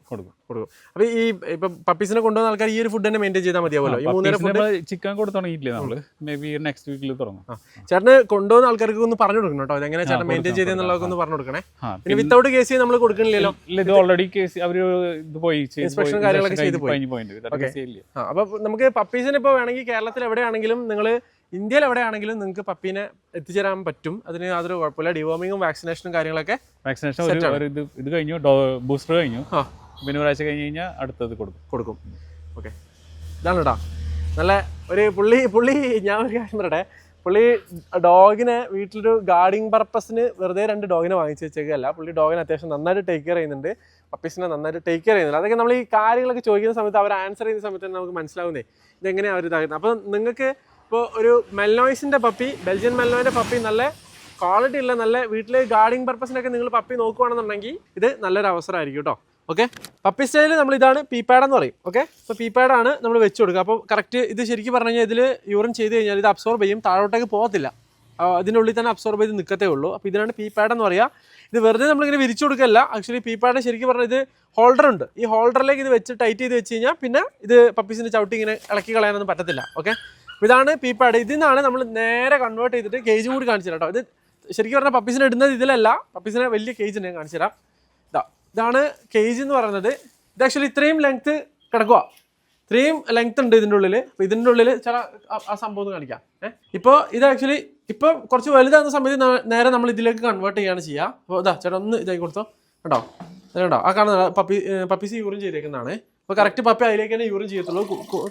അപ്പൊ ഈ ഇപ്പൊ പപ്പീസിനെ കൊണ്ടുവന്ന ആൾക്കാർ ഈ ഒരു ഫുഡ് തന്നെ മെയിൻറ്റെയിൻ ചെയ്താൽ മതിയാവുമല്ലോ? ഈ 3 നേരം ചിക്കൻ കൊടുത്തു തുടങ്ങിയിട്ടില്ലേ നമ്മള്? മേ ബി നെക്സ്റ്റ് വീക്കിൽ തുടങ്ങും. ചേട്ടന് കൊണ്ടുവന്ന ആൾക്കാർക്ക് ഒന്ന് പറഞ്ഞു കൊടുക്കണം കേട്ടോ, അതെങ്ങനെ ചേട്ടൻ മെയിൻറ്റെയിൻ ചെയ്തെന്നുള്ളതൊക്കെ ഒന്ന് പറഞ്ഞു കൊടുക്കണേ. ഇനി വിത്തൗട്ട് കേസ് നമ്മൾ കൊടുക്കണില്ലല്ലോ? ഇത് ഓൾറെഡി കേസ് അവര് ഇത് പോയി ഇൻസ്പെക്ഷൻ കാര്യങ്ങളൊക്കെ ചെയ്ത് പോയി. അപ്പൊ നമുക്ക് പപ്പീസിന് ഇപ്പൊ വേണമെങ്കിൽ കേരളത്തിൽ എവിടെയാണെങ്കിലും, നിങ്ങൾ ഇന്ത്യയിൽ എവിടെയാണെങ്കിലും നിങ്ങൾക്ക് പപ്പീനെ എത്തിച്ചേരാൻ പറ്റും. അതിന് യാതൊരു കുഴപ്പമില്ല. ഡിവോമിങ്ങും വാക്സിനേഷനും കാര്യങ്ങളൊക്കെ. വാക്സിനേഷൻ ഇത് കഴിഞ്ഞു, ബൂസ്റ്റർ കഴിഞ്ഞു. പിന്നെ ഒരാഴ്ച കഴിഞ്ഞ് കഴിഞ്ഞാൽ അടുത്തത് കൊടുക്കും. ഓക്കെ, ഇതാണ് കേട്ടോ നല്ല ഒരു പുള്ളി ഞാൻ ഒരു കാര്യം പറയട്ടെ, പുള്ളി ഡോഗിനെ വീട്ടിലൊരു ഗാർഡിങ് പർപ്പസിന് വെറുതെ 2 ഡോഗിനെ വാങ്ങിച്ച് വെച്ചേക്കല്ല. പുള്ളി ഡോഗിനെ അത്യാവശ്യം നന്നായിട്ട് ടേക്ക് കെയർ ചെയ്യുന്നുണ്ട്, പപ്പീസിനെ നന്നായിട്ട് ടേക്ക് കെയർ ചെയ്യുന്നുണ്ട്. അതൊക്കെ നമ്മൾ ഈ കാര്യങ്ങളൊക്കെ ചോദിക്കുന്ന സമയത്ത് അവർ ആൻസർ ചെയ്യുന്ന സമയത്ത് തന്നെ നമുക്ക് മനസ്സിലാവുന്നേ ഇതെങ്ങനെയാണ് അവർ ഇതാകുന്നത്. അപ്പോൾ നിങ്ങൾക്ക് ഇപ്പോൾ ഒരു മെൽനോയ്സിൻ്റെ പപ്പി, ബെൽജിയൻ മെൽനോയിൻ്റെ പപ്പി നല്ല ക്വാളിറ്റി ഉള്ള നല്ല വീട്ടിൽ ഗാർഡിങ് പർപ്പസിനൊക്കെ നിങ്ങൾ പപ്പി നോക്കുകയാണെന്നുണ്ടെങ്കിൽ ഇത് നല്ലൊരു അവസരമായിരിക്കും കേട്ടോ. ഓക്കെ, പപ്പി സ്റ്റൈൽ നമ്മൾ ഇതാണ് പീപ്പാഡെന്ന് പറയും. ഓക്കെ, അപ്പോൾ പീപ്പാഡാണ് നമ്മൾ വെച്ച് കൊടുക്കുക. അപ്പോൾ കറക്റ്റ് ഇത് ശരിക്കും പറഞ്ഞു കഴിഞ്ഞാൽ ഇതിൽ യൂറിൻ ചെയ്ത് കഴിഞ്ഞാൽ ഇത് അബ്സോർബ് ചെയ്യും, താഴോട്ടേക്ക് പോകത്തില്ല, അതിനുള്ളിൽ തന്നെ അബ്സോർബ് ചെയ്ത് നിൽക്കത്തേ ഉള്ളൂ. അപ്പോൾ ഇതിനാണ് പീപ്പാഡെന്ന് പറയുക. ഇത് വെറുതെ നമ്മളിങ്ങനെ വിരിച്ചു കൊടുക്കല്ല. ആക്ച്വലി പീപ്പാഡ് ശരിക്കും പറഞ്ഞാൽ ഇത് ഹോൾഡർ ഉണ്ട്, ഈ ഹോൾഡറിലേക്ക് ഇത് വെച്ച് ടൈറ്റ് ചെയ്ത് വെച്ച് കഴിഞ്ഞാൽ പിന്നെ ഇത് പപ്പീസിൻ്റെ ചവിട്ടി ഇങ്ങനെ ഇളക്കി കളയാനൊന്നും പറ്റത്തില്ല. ഓക്കെ, ഇതാണ് പീപ്പാഡ്. ഇതിൽ നിന്നാണ് നമ്മൾ നേരെ കൺവേർട്ട് ചെയ്തിട്ട് കേജും കൂടി കാണിച്ചു തരാം കേട്ടോ. ഇത് ശരിക്കും പറഞ്ഞാൽ പപ്പീസിനെ ഇടുന്നത് ഇതിലല്ല, പപ്പീസിനെ വലിയ കേജ് ഞാൻ കാണിച്ചു തരാം. ഇതാണ് കേജ് എന്ന് പറയുന്നത്. ഇത് ആക്ച്വലി ഇത്രയും ലെങ്ത്ത് കിടക്കുക, ഇത്രയും ലെങ്ത്ത് ഉണ്ട് ഇതിൻ്റെ ഉള്ളിൽ. അപ്പോൾ ഇതിൻ്റെ ഉള്ളിൽ ചില ആ സംഭവം ഒന്ന് കാണിക്കാം. ഇപ്പോൾ ഇത് ആക്ച്വലി ഇപ്പോൾ കുറച്ച് വലുതാകുന്ന സമയത്ത് നേരെ നമ്മൾ ഇതിലേക്ക് കൺവേർട്ട് ചെയ്യുകയാണ് ചെയ്യുക. അപ്പോൾ ഇതാ ചേട്ടാ ഒന്ന് ഇതായി കൊടുത്തോ കേട്ടോ. കേട്ടോ ആ കാണുന്ന പപ്പീസ് യൂറിൻ ചെയ്തേക്കുന്നതാണ്. അപ്പോൾ കറക്റ്റ് പപ്പി അതിലേക്ക് തന്നെ യൂറിൻ ചെയ്യത്തുള്ളൂ,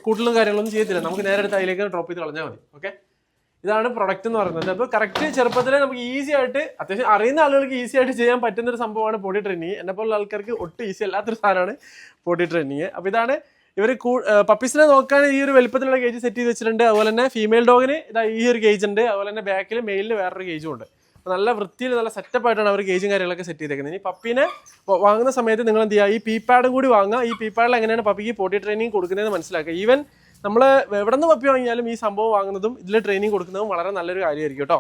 കൂട്ടിലും കാര്യങ്ങളൊന്നും ചെയ്യത്തില്ല. നമുക്ക് നേരെ എടുത്ത് അതിലേക്ക് ഡ്രോപ്പ് ചെയ്ത് കളഞ്ഞാൽ മതി. ഓക്കെ, ഇതാണ് പ്രൊഡക്റ്റ് എന്ന് പറയുന്നത്. അപ്പോൾ കറക്റ്റ് ചെറുപ്പത്തിലെ നമുക്ക് ഈസി ആയിട്ട്, അത്യാവശ്യം അറിയുന്ന ആളുകൾക്ക് ഈസി ആയിട്ട് ചെയ്യാൻ പറ്റുന്നൊരു സംഭവമാണ് പൊടി ട്രെയിനിങ്. എന്നെപ്പോലുള്ള ആൾക്കാർക്ക് ഒട്ടും ഈസി അല്ലാത്തൊരു സാധനമാണ് പൊടി ട്രെയിനിങ്. അപ്പോൾ ഇതാണ് ഇവർ പപ്പീസിനെ നോക്കാൻ ഈ ഒരു വലുപ്പത്തിലുള്ള കേജ് സെറ്റ് ചെയ്ത് വെച്ചിട്ടുണ്ട്. അതുപോലെ തന്നെ ഫീമെയിൽ ഡോഗിന് ഇതാ ഈ ഒരു കേജ് ഉണ്ട്. അതുപോലെ തന്നെ ബാക്കിൽ മെയിലിന് വേറൊരു കേജും ഉണ്ട്. നല്ല വൃത്തിയിൽ നല്ല സെറ്റപ്പായിട്ടാണ് അവർ കേജും കാര്യങ്ങളൊക്കെ സെറ്റ് ചെയ്തേക്കുന്നത്. ഇനി പപ്പീനെ വാങ്ങുന്ന സമയത്ത് നിങ്ങൾ എന്ത് ചെയ്യുക, ഈ പീപ്പാഡും കൂടി വാങ്ങുക. ഈ പീപ്പാഡിൽ എങ്ങനെയാണ് പപ്പിക്ക് പൊടി ട്രെയിനിങ് കൊടുക്കുന്നതെന്ന് മനസ്സിലാക്കുക. ഈവൻ നമ്മൾ എവിടെ നിന്ന് പപ്പി വാങ്ങിയാലും ഈ സംഭവം വാങ്ങുന്നതും ഇതിൽ ട്രെയിനിങ് കൊടുക്കുന്നതും വളരെ നല്ലൊരു കാര്യമായിരിക്കും കേട്ടോ.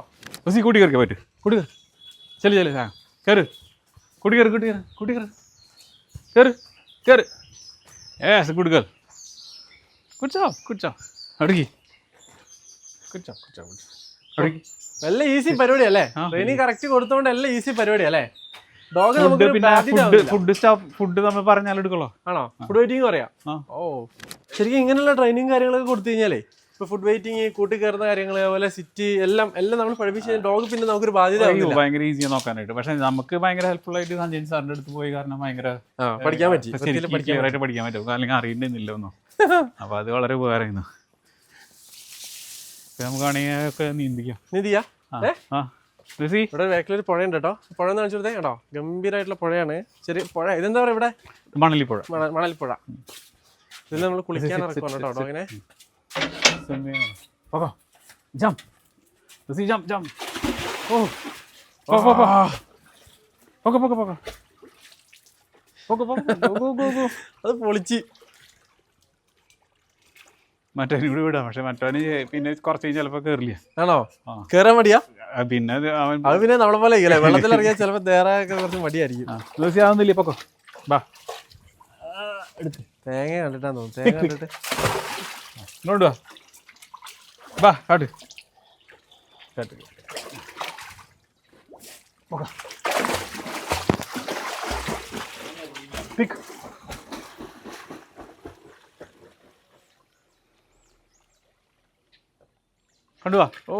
കൂട്ടി കയറിക്കാൻ പറ്റും, കൂട്ടി ചെല്ലു ചെല്ലു കയറ്, കൂട്ടി കയറി കൂട്ടി കയറി കൂട്ടി കയറി കയറ് കയറ്. Yes, good girl. Good job, good job. അടുക്കി. Good job, good job. അടുക്കി. നല്ല ഈസി പരിപാടി അല്ലേ? ട്രെയിനിങ് കറക്റ്റ് കൊടുത്തോണ്ട് എല്ലാം ഈസി പരിപാടി അല്ലേ? ഡോഗ് നമുക്ക് ഫുഡ് നമ്മൾ പറഞ്ഞാൽ എടുക്കല്ലോ. ആണോ? ഫുഡ് വെയിറ്റിംഗ് പറയാം. ഓ, ശരിക്കും ഇങ്ങനെയുള്ള ട്രെയിനിങ് കാര്യങ്ങളൊക്കെ കൊടുത്തു കഴിഞ്ഞാലേ ഇപ്പൊ ഫുഡ് വെയിറ്റിംഗ്, കൂട്ടി കയറുന്ന കാര്യങ്ങൾ, അതുപോലെ സിറ്റി എല്ലാം നമ്മൾ പഠിപ്പിച്ച ഡോഗ് പിന്നെ നമുക്കൊരു ബാധ്യത ഭയങ്കര ഈസിയാണ് നോക്കാനായിട്ട്. പക്ഷെ നമുക്ക് ഭയങ്കര ഹെൽപ്ഫുൾ ആയിട്ട് സഞ്ജയ് സാറിന്റെ അടുത്ത് പോയി കാരണം ഭയങ്കര പഠിക്കാൻ പറ്റി, പഠിക്കാൻ പറ്റും, അല്ലെങ്കിൽ അറിയണ്ടെന്നില്ല ഒന്നും. അപ്പൊ അത് വളരെ ഉപകാരമായിരുന്നു. നമുക്കാണെങ്കിൽ നീന്തിക്കാം. ഇവിടെ ബാക്കിലൊരു പുഴയുണ്ട് കേട്ടോ. പുഴ എന്ന് കാണിച്ചു കൊടുത്തേ കേട്ടോ. ഗംഭീരമായിട്ടുള്ള പുഴയാണ്. ചെറിയ പുഴ. ഇതെന്താ പറയുക ഇവിടെ? മണലിപ്പുഴ. മണലിപ്പുഴ. ഇതിൽ നമ്മൾ കുളിക്കാൻ ഇറക്കണം കേട്ടോ ഡോഗിനെ. അത് പൊളിച്ച് മറ്റേ കൂടി വിടാം. പക്ഷെ മറ്റവന് പിന്നെ കുറച്ച് കഴിഞ്ഞ് ചിലപ്പോ കേറില്ല. ആണോ? കേറാൻ മടിയാ? പിന്നെ അത് പിന്നെ നമ്മളെ പോലെ വെള്ളത്തിലിറങ്ങിയാൽ ചിലപ്പോ നേരൊക്കെ കുറച്ച് മടിയായിരിക്കും. ആവുന്നില്ല പൊക്കോ. ബാ തേങ്ങ കണ്ടിട്ടാന്ന് തോന്നുന്നു. തേങ്ങ കണ്ടിട്ട് ഇങ്ങോട്ട് വാ. കാട്ട് കാട്ട് പിക്ക്. കണ്ടുവാ. ഓ,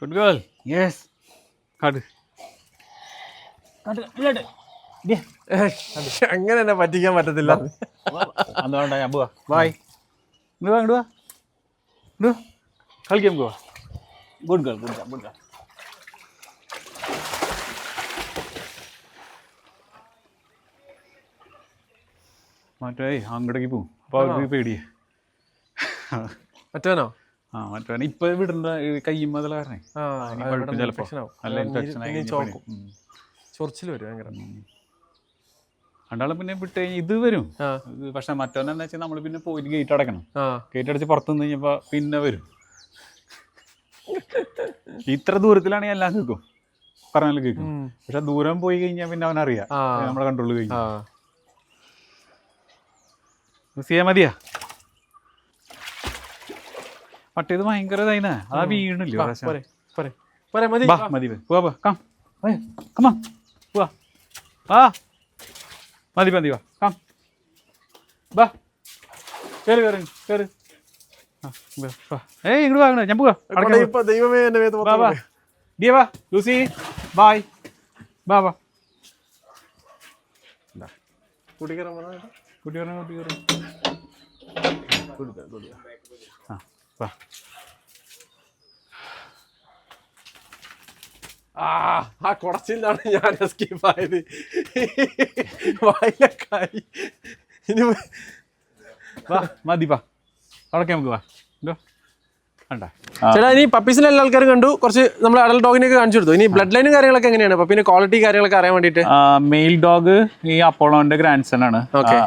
ഗുഡ് ഗേൾ. യെസ്, കാട്ട് അങ്ങനെ തന്നെ പറ്റിക്കാൻ പറ്റത്തില്ല. അതുകൊണ്ടാ ഞാൻ പോവാ. ബായ്. ഇങ്ങോട്ട് വാ കളിക്കാൻ പോവാ. Good girl. മറ്റേ അങ്ങോട്ടേക്ക് പോവും. അപ്പൊ അവർക്ക് പേടിയേ. മറ്റവനോ? മറ്റവൻ ഇപ്പൊ വിടുന്ന കയ്യുമ്പതുള്ള കാരണേ ചിലപ്പോ നല്ല ഇൻഫെക്ഷൻ ചൊറിച്ചിൽ വരും ഭയങ്കര. രണ്ടാളും പിന്നെ വിട്ട് കഴിഞ്ഞാൽ ഇത് വരും. പക്ഷെ മറ്റവനെന്ന് വെച്ചാൽ നമ്മള് പിന്നെ പോയിട്ട് ഗേറ്റ് അടക്കണം. ഗേറ്റ് അടച്ച് പുറത്തു നിന്ന് കഴിഞ്ഞപ്പോ പിന്നെ വരും. ഇത്ര ദൂരത്തിലാണെങ്കിൽ എല്ലാം കേൾക്കും, പറഞ്ഞാലും കേൾക്കും. പക്ഷെ ദൂരം പോയി കഴിഞ്ഞാൽ പിന്നെ അവനറിയാം നമ്മളെ കൺട്രോള് കഴിഞ്ഞു. ചെയ്യാൻ മതിയാ. മറ്റേത് ഭയങ്കര ഇതായിനാ. അതാ വീണില്ലേ മതി പോവാ കം കമാ പോവാ. മതി വാ കം ബാ കേറ് ഇങ്ങോട്ട് വാ. ഞാൻ പോവാ. വാ ലൂസി ബായ്. ബാ ആ കുടച്ചിലാണ് ഞാൻ എസ്കേപ്പ് ആയത്. വായിലക്കായി. ഇനി മതി അവിടെ നമുക്ക് വാ. ചേട്ടാ ഇനി പപ്പീസിനെ എല്ലാ ആൾക്കാരും കണ്ടു. കുറച്ച് നമ്മൾ അഡൽട്ട് ഡോഗിനൊക്കെ കാണിച്ചു കൊടുത്തു. ഇനി ബ്ലഡ് ലൈനും കാര്യങ്ങളൊക്കെ എങ്ങനെയാണ്? പപ്പീന്റെ ക്വാളിറ്റി കാര്യങ്ങളൊക്കെ അറിയാൻ വേണ്ടിട്ട്. മെയിൽ ഡോഗ് ഈ അപ്പോളോന്റെ ഗ്രാൻഡ് സൺ ആണ്.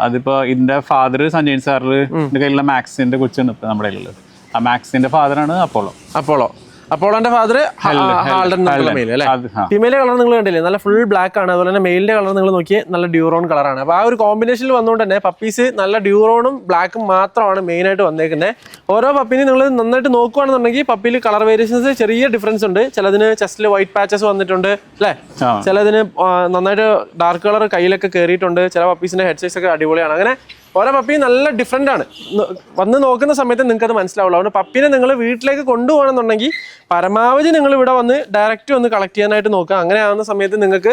അതിപ്പോ ഇതിന്റെ ഫാദർ സഞ്ജയൻ സാറിന്റെ കയ്യിലുള്ള മാക്സിന്റെ കൊച്ചാണ് ഇപ്പൊ നമ്മുടെ കയ്യിലുള്ളത്. ആ മാക്സിന്റെ ഫാദറാണ് അപ്പോളോന്റെ ഫാദർ ഹാൾഡൻ മെയിൽ അല്ലേ? ഫീമെയിലെ കളർ നിങ്ങൾ കണ്ടില്ലേ, നല്ല ഫുൾ ബ്ലാക്ക് ആണ്. അതുപോലെ തന്നെ മെയിലിന്റെ കളർ നിങ്ങൾ നോക്കിയാൽ നല്ല ഡ്യൂറോൺ കളറാണ്. അപ്പോൾ ആ ഒരു കോമ്പിനേഷനിൽ വന്നുകൊണ്ട് തന്നെ പപ്പീസ് നല്ല ഡ്യൂറോണും ബ്ലാക്കും മാത്രമാണ് മെയിൻ ആയിട്ട് വന്നേക്കുന്നത്. ഓരോ പപ്പീനെ നിങ്ങൾ നന്നായിട്ട് നോക്കുകയാണെന്നുണ്ടെങ്കിൽ പപ്പിയിൽ കളർ വേരിയേഷൻസ് ചെറിയ ഡിഫറൻസ് ഉണ്ട്. ചിലതിന് ചെസ്റ്റിൽ വൈറ്റ് പാച്ചസ് വന്നിട്ടുണ്ട് അല്ലേ, ചിലതിന് നന്നായിട്ട് ഡാർക്ക് കളർ കയ്യിലൊക്കെ കയറിയിട്ടുണ്ട്. ചില പപ്പീസിന്റെ ഹെഡ് സൈസ് ഒക്കെ അടിപൊളിയാണ്. അങ്ങനെ ഓരോ പപ്പിയും നല്ല ഡിഫറെൻ്റ് ആണ്. വന്ന് നോക്കുന്ന സമയത്ത് നിങ്ങൾക്ക് അത് മനസ്സിലാവുള്ളൂ. അതുകൊണ്ട് പപ്പീനെ നിങ്ങൾ വീട്ടിലേക്ക് കൊണ്ടുപോകണമെന്നുണ്ടെങ്കിൽ പരമാവധി നിങ്ങൾ ഇവിടെ വന്ന് ഡയറക്റ്റ് വന്ന് കളക്ട് ചെയ്യാനായിട്ട് നോക്കുക. അങ്ങനെ ആവുന്ന സമയത്ത് നിങ്ങൾക്ക്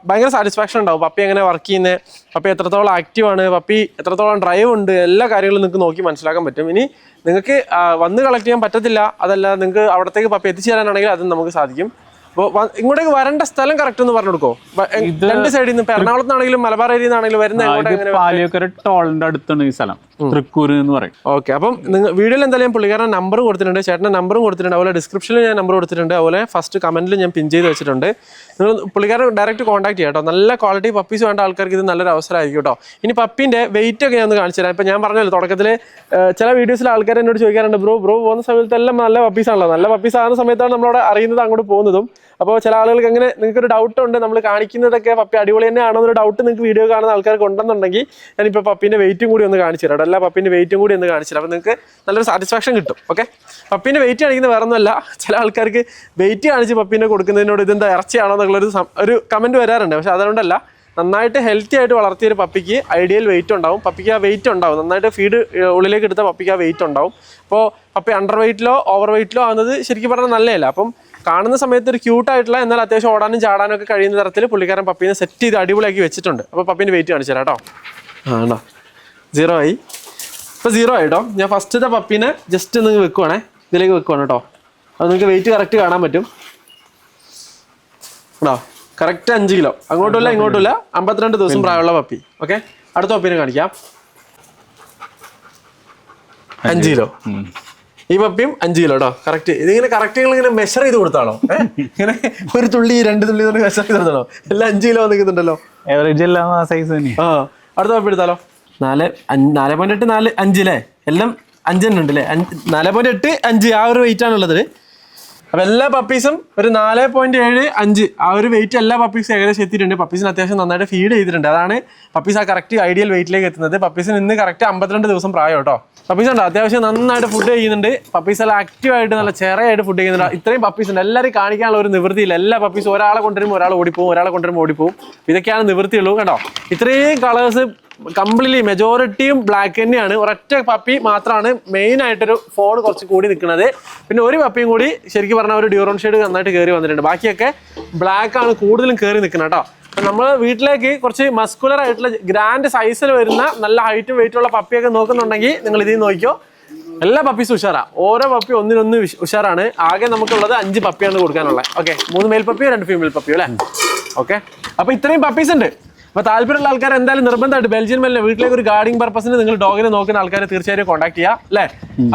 ഭയങ്കര സാറ്റിസ്ഫാക്ഷൻ ഉണ്ടാവും. പപ്പി എങ്ങനെ വർക്ക് ചെയ്യുന്നത്, പപ്പി എത്രത്തോളം ആക്റ്റീവ് ആണ്, പപ്പി എത്രത്തോളം ഡ്രൈവ് ഉണ്ട്, എല്ലാ കാര്യങ്ങളും നിങ്ങൾക്ക് നോക്കി മനസ്സിലാക്കാൻ പറ്റും. ഇനി നിങ്ങൾക്ക് വന്ന് കളക്ട് ചെയ്യാൻ പറ്റത്തില്ല, അതല്ല നിങ്ങൾക്ക് അവിടത്തേക്ക് പപ്പി എത്തിച്ചു തരാനാണെങ്കിൽ അതും നമുക്ക് സാധിക്കും. അപ്പോൾ ഇങ്ങോട്ടേക്ക് വരേണ്ട സ്ഥലം കറക്റ്റ് ഒന്ന് പറഞ്ഞു കൊടുക്കോ? രണ്ട് സൈഡിൽ നിന്ന് എറണാകുളത്താണെങ്കിലും മലബാർ ഏരിയ നിന്നാണെങ്കിലും വരുന്ന പാലിയേക്കര ടോളിന്റെ അടുത്താണ് ഈ സ്ഥലം, തൃക്കൂർ എന്ന് പറയും. ഓക്കെ, അപ്പം നിങ്ങൾ വീഡിയോയിൽ എന്തായാലും ഞാൻ പുള്ളിക്കാരൻ്റെ നമ്പറും കൊടുത്തിട്ടുണ്ട്, ചേട്ടൻ്റെ നമ്പറും കൊടുത്തിട്ടുണ്ട്, അതുപോലെ ഡിസ്ക്രിപ്ഷനിൽ ഞാൻ നമ്പർ കൊടുത്തിട്ടുണ്ട്, അതുപോലെ ഫസ്റ്റ് കമന്റിൽ ഞാൻ പിൻ ചെയ്ത് വെച്ചിട്ടുണ്ട്. നിങ്ങൾ പുള്ളിക്കാരൻ ഡയറക്റ്റ് കോൺടാക്ട് ചെയ്യാം കേട്ടോ. നല്ല ക്വാളിറ്റി പപ്പീസ് വേണ്ട ആൾക്കാർക്ക് ഇത് നല്ലൊരു അവസരമായിരിക്കും കേട്ടോ. ഇനി പപ്പീൻ്റെ വെയിറ്റ് ഒക്കെ ഞാൻ ഒന്ന് കാണിച്ചു തരാം. ഇപ്പം ഞാൻ പറഞ്ഞല്ലോ തുടക്കത്തിൽ ചില വീഡിയോസിൽ ആൾക്കാർ എന്നോട് ചോദിക്കാറുണ്ട്, ബ്രോ പോകുന്ന സമയത്തെല്ലാം നല്ല പപ്പീസാണല്ലോ. നല്ല പപ്പീസ് ആകുന്ന സമയത്താണ് നമ്മളവിടെ അറിയുന്നത്, അങ്ങോട്ട് പോകുന്നതും. അപ്പോൾ ചില ആളുകൾക്ക് അങ്ങനെ നിങ്ങൾക്കൊരു ഡൗട്ട് ഉണ്ട്, നമ്മൾ കാണിക്കുന്നതൊക്കെ പപ്പി അടിപൊളി തന്നെയാണോ എന്നൊരു ഡൗട്ട് നിങ്ങൾക്ക് വീഡിയോ കാണുന്ന ആൾക്കാർക്ക് ഉണ്ടെന്നുണ്ടെങ്കിൽ ഞാനിപ്പോൾ പപ്പീൻ്റെ വെയിറ്റും കൂടി ഒന്ന് കാണിച്ചു തരാം. എല്ലാ പപ്പീൻ്റെ വെയിറ്റും കൂടി ഒന്ന് കാണിച്ചു തരാം. അപ്പോൾ നിങ്ങൾക്ക് നല്ലൊരു സാറ്റിസ്ഫാക്ഷൻ കിട്ടും. ഓക്കെ, പപ്പീൻ്റെ വെയിറ്റ് കാണിക്കുന്നത് വേറെ ഒന്നുമല്ല. ചില ആൾക്കാർക്ക് വെയിറ്റ് കാണിച്ച് പപ്പീനെ കൊടുക്കുന്നതിനോട് ഇതെന്താ ഇറച്ചിയാണോ എന്നുള്ളൊരു കമൻറ്റ് വരാറുണ്ട്. പക്ഷെ അതുകൊണ്ടല്ല, നന്നായിട്ട് ഹെൽത്തി ആയിട്ട് വളർത്തിയൊരു പപ്പിക്ക് ഐഡിയൽ വെയിറ്റ് ഉണ്ടാവും. പപ്പിക്ക് ആ വെയിറ്റ് ഉണ്ടാവും. നന്നായിട്ട് ഫീഡ് ഉള്ളിലേക്ക് എടുത്ത പപ്പിക്ക് ആ വെയിറ്റ് ഉണ്ടാവും. അപ്പോൾ പപ്പി അണ്ടർ വെയിറ്റിലോ ഓവർ വെയിറ്റിലോ ആകുന്നത് ശരിക്കും പറഞ്ഞാൽ നല്ലതല്ല. അപ്പം കാണുന്ന സമയത്ത് ഒരു ക്യൂട്ടായിട്ടുള്ള എന്നാൽ അത്യാവശ്യം ഓടാനും ചാടാനും ഒക്കെ കഴിയുന്ന തരത്തിൽ പുള്ളിക്കാരൻ പപ്പീനെ സെറ്റ് ചെയ്ത് അടിപൊളിയാക്കി വെച്ചിട്ടുണ്ട്. അപ്പോൾ പപ്പീൻ്റെ വെയിറ്റ് കാണിച്ചു തരാം കേട്ടോ. ആണോ, 0 ആയി. ഇപ്പോൾ 0 ആയിട്ടോ. ഞാൻ ഫസ്റ്റത്തെ പപ്പീനെ ജസ്റ്റ് നിങ്ങൾ വെക്കുവാണേ, ഇതിലേക്ക് വെക്കുവാണ് കേട്ടോ. അത് നിങ്ങൾക്ക് വെയിറ്റ് കറക്റ്റ് കാണാൻ പറ്റും കേട്ടോ. Correct 5 kilo, അങ്ങോട്ടുമില്ല ഇങ്ങോട്ടുമില്ല. 52 ദിവസം പ്രായമുള്ള പപ്പി. ഓക്കെ, അടുത്ത പപ്പീനെ കാണിക്കാം. 5 കിലോ. ഈ പപ്പിയും 5 കിലോ കേട്ടോ. കറക്റ്റ് ഇതിങ്ങനെ കറക്റ്റ് ഇങ്ങനെ മെഷർ ചെയ്ത് കൊടുത്താണോ? ഇങ്ങനെ ഒരു തുള്ളി 2 തുള്ളി മെഷർ ചെയ്ത് കൊടുത്താണോ? എല്ലാം 5 കിലോ നിൽക്കുന്നുണ്ടല്ലോ. ആ, അടുത്ത പപ്പി എടുത്താലോ. 4.8 4 5 അല്ലേ? എല്ലാം 5 തന്നെ ഉണ്ട് അല്ലേ? 4.8 5 ആ ഒരു വെയിറ്റ് ആണുള്ളത്. അപ്പം എല്ലാ പപ്പീസും ഒരു 4.7 5 ആ ഒരു വെയിറ്റ് എല്ലാ പപ്പീസും ഏകദേശം എത്തിയിട്ടുണ്ട്. പപ്പീസിന് അത്യാവശ്യം നന്നായിട്ട് ഫീഡ് ചെയ്തിട്ടുണ്ട്. അതാണ് പപ്പീസ് ആ കറക്റ്റ് ഐഡിയൽ വെയിറ്റിലേക്ക് എത്തുന്നത്. പപ്പീസിന് ഇന്ന് കറക്റ്റ് 52 ദിവസം പ്രായം കേട്ടോ. പപ്പീസ് ഉണ്ട് അത്യാവശ്യം നന്നായിട്ട് ഫുഡ് ചെയ്യുന്നുണ്ട്. പപ്പീസ് എല്ലാം ആക്റ്റീവായിട്ട് നല്ല ചെറിയായിട്ട് ഫുഡ് ചെയ്യുന്നുണ്ട്. ഇത്രയും പപ്പീസ് ഉണ്ട്. എല്ലാവരും കാണിക്കാനുള്ള ഒരു നിവൃത്തിയില്ല. എല്ലാ പപ്പീസും ഒരാളെ കൊണ്ടുവരുമ്പോൾ ഒരാൾ ഓടിപ്പോവും, ഒരാളെ കൊണ്ടുവരുമ്പോൾ ഓടിപ്പോവും. ഇതൊക്കെയാണ് നിവൃത്തിയുള്ളൂ കേട്ടോ. ഇത്രയും കളേഴ്സ് കംപ്ലീറ്റ്ലി മെജോറിറ്റിയും ബ്ലാക്ക് തന്നെയാണ്. ഒരൊറ്റ പപ്പി മാത്രമാണ് മെയിൻ ആയിട്ടൊരു ഫോൺ കുറച്ച് കൂടി നിൽക്കുന്നത്. പിന്നെ ഒരു പപ്പിയും കൂടി ശരിക്കും പറഞ്ഞാൽ ഒരു ഡ്യൂറോൺ ഷെയ്ഡ് നന്നായിട്ട് കയറി വന്നിട്ടുണ്ട്. ബാക്കിയൊക്കെ ബ്ലാക്ക് ആണ് കൂടുതലും കയറി നിൽക്കുന്നത് കേട്ടോ. നമ്മൾ വീട്ടിലേക്ക് കുറച്ച് മസ്കുലർ ആയിട്ടുള്ള ഗ്രാൻഡ് സൈസിൽ വരുന്ന നല്ല ഹൈറ്റും വെയിറ്റും ഉള്ള പപ്പിയൊക്കെ നോക്കുന്നുണ്ടെങ്കിൽ നിങ്ങൾ ഇതിൽ നോക്കിയോ. എല്ലാ പപ്പീസും ഉഷാറാ. ഓരോ പപ്പി ഒന്നിനൊന്ന് ഉഷാറാണ്. ആകെ നമുക്കുള്ളത് 5 പപ്പിയാണ് കൊടുക്കാനുള്ളത്. ഓക്കെ, 3 മെയിൽ പപ്പിയോ 2 ഫീമെയിൽ പപ്പിയോ അല്ലേ? ഓക്കെ, അപ്പൊ ഇത്രയും പപ്പീസ് ഉണ്ട്. അപ്പോൾ താല്പര്യമുള്ള ആൾക്കാർ എന്തായാലും നിർബന്ധമായിട്ട് ബെൽജിയൻ മെല്ലിനെ വീട്ടിലേക്ക് ഒരു ഗാർഡിംഗ് പർപ്പസിന് നിങ്ങൾ ഡോഗിനെ നോക്കുന്ന ആൾക്കാരെ തീർച്ചയായും കോൺടാക്ട് ചെയ്യുക അല്ലേ.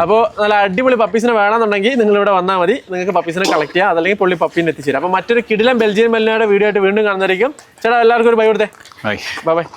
അപ്പോൾ നല്ല അടിപൊളി പപ്പീസിനെ വേണമെന്നുണ്ടെങ്കിൽ നിങ്ങൾ ഇവിടെ വന്നാൽ മതി. നിങ്ങൾക്ക് പപ്പീസിനെ കളക്ട് ചെയ്യാം, അതല്ലെങ്കിൽ പുള്ളി പപ്പീനെ എത്തിച്ചേരാം. അപ്പോൾ മറ്റൊരു കിടിലൻ ബെൽജിയൻ മെല്ലിനയുടെ വീഡിയോ ആയിട്ട് വീണ്ടും കാണുന്നതായിരിക്കും. ചേട്ടാ എല്ലാവർക്കും ഒരു ബൈ കൊടുത്തേ. Bye bye.